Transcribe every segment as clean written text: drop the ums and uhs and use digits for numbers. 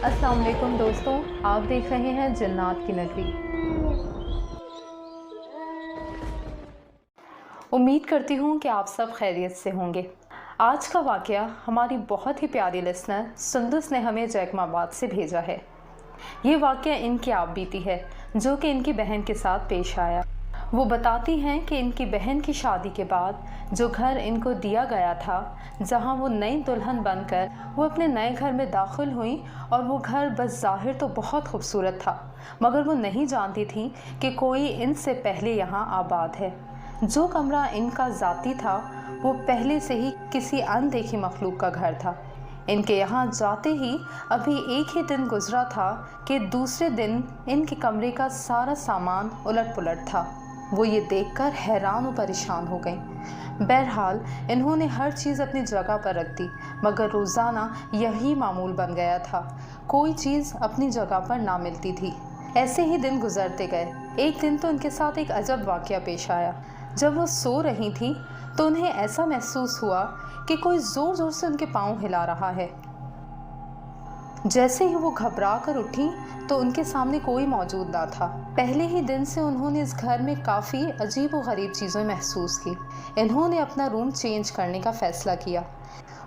अस्सलाम वालेकुम दोस्तों, आप देख रहे हैं जन्नात की नगरी। उम्मीद करती हूँ कि आप सब खैरियत से होंगे। आज का वाक़या हमारी बहुत ही प्यारी लिसनर सुंदस ने हमें जैकमाबाद से भेजा है। ये वाक़या इनकी आप बीती है जो कि इनकी बहन के साथ पेश आया। वो बताती हैं कि इनकी बहन की शादी के बाद जो घर इनको दिया गया था, जहां वो नई दुल्हन बनकर वो अपने नए घर में दाखिल हुई, और वो घर बस ज़ाहिर तो बहुत खूबसूरत था, मगर वो नहीं जानती थी कि कोई इनसे पहले यहाँ आबाद है। जो कमरा इनका ज़ाती था वो पहले से ही किसी अनदेखी मखलूक का घर था। इनके यहाँ जाते ही अभी एक ही दिन गुजरा था कि दूसरे दिन इनके कमरे का सारा सामान उलट पुलट था। वो ये देखकर हैरान और परेशान हो गईं। बहरहाल इन्होंने हर चीज़ अपनी जगह पर रख दी, मगर रोज़ाना यही मामूल बन गया था, कोई चीज़ अपनी जगह पर ना मिलती थी। ऐसे ही दिन गुजरते गए। एक दिन तो इनके साथ एक अजब वाक़या पेश आया। जब वो सो रही थी तो उन्हें ऐसा महसूस हुआ कि कोई ज़ोर ज़ोर से उनके पाँव हिला रहा है। जैसे ही वो घबरा कर उठी तो उनके सामने कोई मौजूद ना था। पहले ही दिन से उन्होंने इस घर में काफ़ी अजीब व गरीब चीज़ें महसूस की। इन्होंने अपना रूम चेंज करने का फ़ैसला किया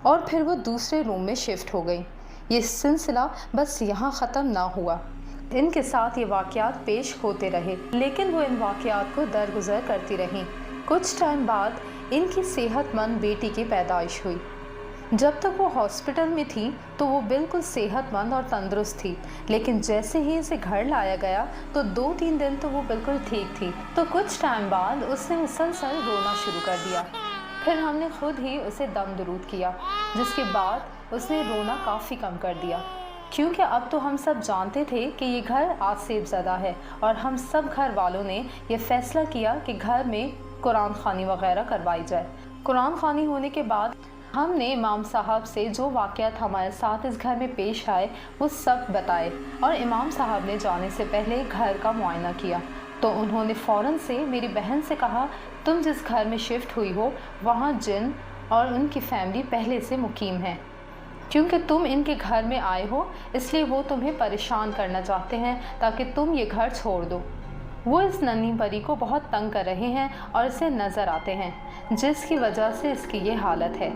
और फिर वो दूसरे रूम में शिफ्ट हो गई। ये सिलसिला बस यहाँ ख़त्म ना हुआ। इनके साथ ये वाक़यात पेश होते रहे, लेकिन वो इन वाक़यात को दरगुजर करती रहीं। कुछ टाइम बाद इनकी सेहतमंद बेटी की पैदाइश हुई। जब तक वो हॉस्पिटल में थी तो वो बिल्कुल सेहतमंद और तंदुरुस्त थी, लेकिन जैसे ही इसे घर लाया गया तो 2-3 दिन तो वो बिल्कुल ठीक थी। तो कुछ टाइम बाद उसने मुसलसल रोना शुरू कर दिया। फिर हमने खुद ही उसे दम दुरूद किया, जिसके बाद उसने रोना काफ़ी कम कर दिया, क्योंकि अब तो हम सब जानते थे कि ये घर आसेब ज़दा है, और हम सब घर वालों ने ये फ़ैसला किया कि घर में कुरान ख़ानी वगैरह करवाई जाए। कुरान ख़ानी होने के बाद हमने इमाम साहब से जो वाक़यात हमारे साथ इस घर में पेश आए वो सब बताए, और इमाम साहब ने जाने से पहले घर का मुआयना किया। तो उन्होंने फ़ौरन से मेरी बहन से कहा, तुम जिस घर में शिफ्ट हुई हो वहाँ जिन और उनकी फैमिली पहले से मुकीम है, क्योंकि तुम इनके घर में आए हो इसलिए वो तुम्हें परेशान करना चाहते हैं ताकि तुम ये घर छोड़ दो। वो इस नन्ही परी को बहुत तंग कर रहे हैं और इसे नज़र आते हैं, जिसकी वजह से इसकी ये हालत है।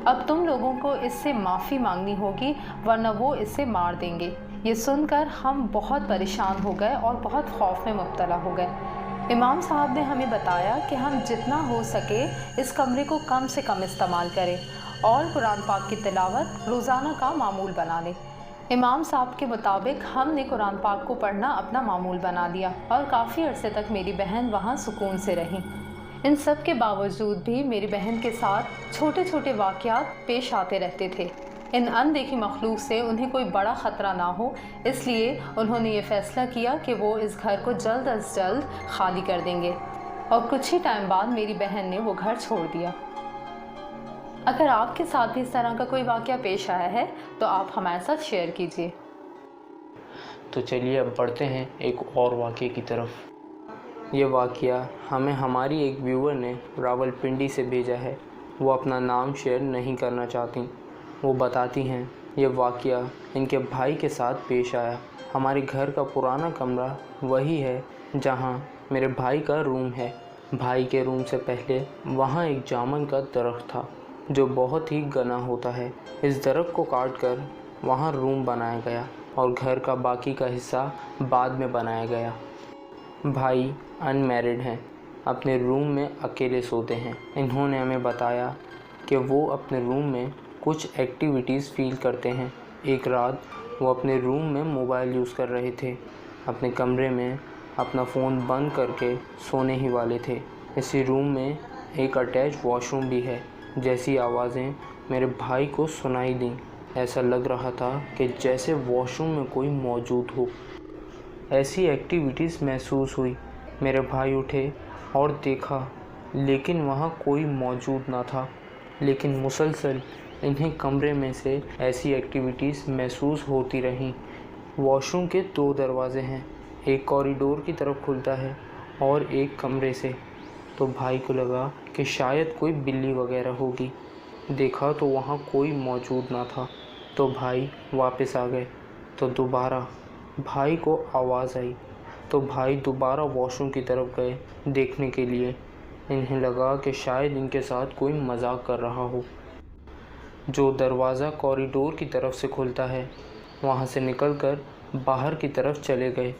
अब तुम लोगों को इससे माफ़ी मांगनी होगी, वरना वो इसे मार देंगे। ये सुनकर हम बहुत परेशान हो गए और बहुत खौफ में मुब्तला हो गए। इमाम साहब ने हमें बताया कि हम जितना हो सके इस कमरे को कम से कम इस्तेमाल करें और कुरान पाक की तिलावत रोज़ाना का मामूल बना लें। इमाम साहब के मुताबिक हमने कुरान पाक को पढ़ना अपना मामूल बना लिया, और काफ़ी अरसे तक मेरी बहन वहाँ सुकून से रही। इन सब के बावजूद भी मेरी बहन के साथ छोटे छोटे वाक़यात पेश आते रहते थे। इन अनदेखी मखलूक से उन्हें कोई बड़ा ख़तरा ना हो, इसलिए उन्होंने ये फ़ैसला किया कि वो इस घर को जल्द अज जल्द खाली कर देंगे, और कुछ ही टाइम बाद मेरी बहन ने वो घर छोड़ दिया। अगर आपके साथ भी इस तरह का कोई वाक़या पेश आया है तो आप हमारे साथ शेयर कीजिए। तो चलिए अब बढ़ते हैं एक और वाक़ये की तरफ। ये वाक़या हमें हमारी एक व्यूअर ने रावलपिंडी से भेजा है। वो अपना नाम शेयर नहीं करना चाहती। वो बताती हैं ये वाक़या इनके भाई के साथ पेश आया। हमारे घर का पुराना कमरा वही है जहाँ मेरे भाई का रूम है। भाई के रूम से पहले वहाँ एक जामुन का दरख्त था जो बहुत ही घना होता है। इस दरख्त को काट कर वहाँ रूम बनाया गया और घर का बाकी का हिस्सा बाद में बनाया गया। भाई अनमैरिड हैं, अपने रूम में अकेले सोते हैं। इन्होंने हमें बताया कि वो अपने रूम में कुछ एक्टिविटीज़ फ़ील करते हैं। एक रात वो अपने रूम में मोबाइल यूज़ कर रहे थे। अपने कमरे में अपना फ़ोन बंद करके सोने ही वाले थे। इसी रूम में एक अटैच वॉशरूम भी है। जैसी आवाज़ें मेरे भाई को सुनाई दी, ऐसा लग रहा था कि जैसे वॉशरूम में कोई मौजूद हो। ऐसी एक्टिविटीज़ महसूस हुई। मेरे भाई उठे और देखा, लेकिन वहाँ कोई मौजूद ना था। लेकिन मुसलसल इन्हें कमरे में से ऐसी एक्टिविटीज़ महसूस होती रहीं। वॉशरूम के 2 दरवाज़े हैं, एक कॉरिडोर की तरफ खुलता है और एक कमरे से। तो भाई को लगा कि शायद कोई बिल्ली वगैरह होगी। देखा तो वहाँ कोई मौजूद ना था। तो भाई वापस आ गए। तो दोबारा भाई को आवाज़ आई, तो भाई दोबारा वॉशरूम की तरफ गए देखने के लिए। इन्हें लगा कि शायद इनके साथ कोई मजाक कर रहा हो। जो दरवाज़ा कॉरिडोर की तरफ से खुलता है, वहाँ से निकलकर बाहर की तरफ चले गए।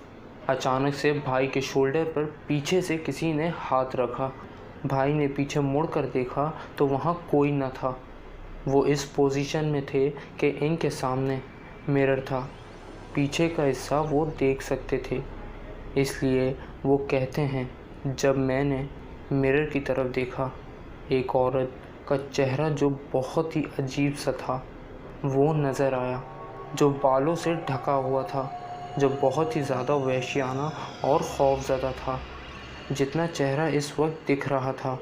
अचानक से भाई के शोल्डर पर पीछे से किसी ने हाथ रखा। भाई ने पीछे मुड़कर देखा तो वहाँ कोई न था। वो इस पोजीशन में थे कि इनके सामने मिरर था, पीछे का हिस्सा वो देख सकते थे। इसलिए वो कहते हैं, जब मैंने मिरर की तरफ देखा, एक औरत का चेहरा जो बहुत ही अजीब सा था वो नज़र आया, जो बालों से ढका हुआ था, जो बहुत ही ज़्यादा वहशियाना और खौफज़दा था। जितना चेहरा इस वक्त दिख रहा था,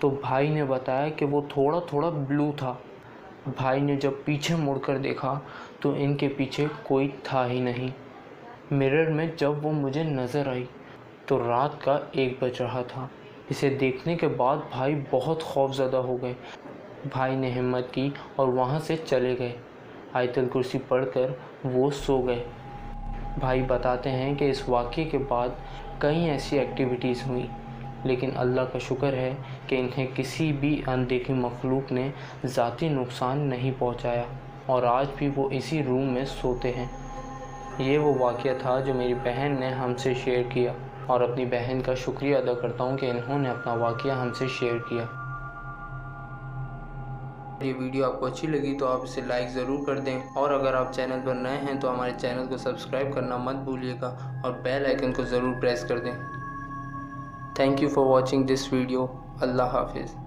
तो भाई ने बताया कि वो थोड़ा थोड़ा ब्लू था। भाई ने जब पीछे मुड़कर देखा तो इनके पीछे कोई था ही नहीं। मिरर में जब वो मुझे नज़र आई तो रात का 1 बज रहा था। इसे देखने के बाद भाई बहुत खौफज़दा हो गए। भाई ने हिम्मत की और वहाँ से चले गए। आयतुल कुर्सी पढ़कर वो सो गए। भाई बताते हैं कि इस वाक़ये के बाद कई ऐसी एक्टिविटीज़ हुई, लेकिन अल्लाह का शुक्र है कि इन्हें किसी भी अनदेखी मखलूक ने ज़ाती नुकसान नहीं पहुंचाया और आज भी वो इसी रूम में सोते हैं। ये वो वाक़या था जो मेरी बहन ने हमसे शेयर किया और अपनी बहन का शुक्रिया अदा करता हूँ कि इन्होंने अपना वाक़या हमसे शेयर किया। ये वीडियो आपको अच्छी लगी तो आप इसे लाइक ज़रूर कर दें, और अगर आप चैनल पर नए हैं तो हमारे चैनल को सब्सक्राइब करना मत भूलिएगा और बेल आइकन को ज़रूर प्रेस कर दें। Thank you for watching this video. अल्लाह हाफिज़।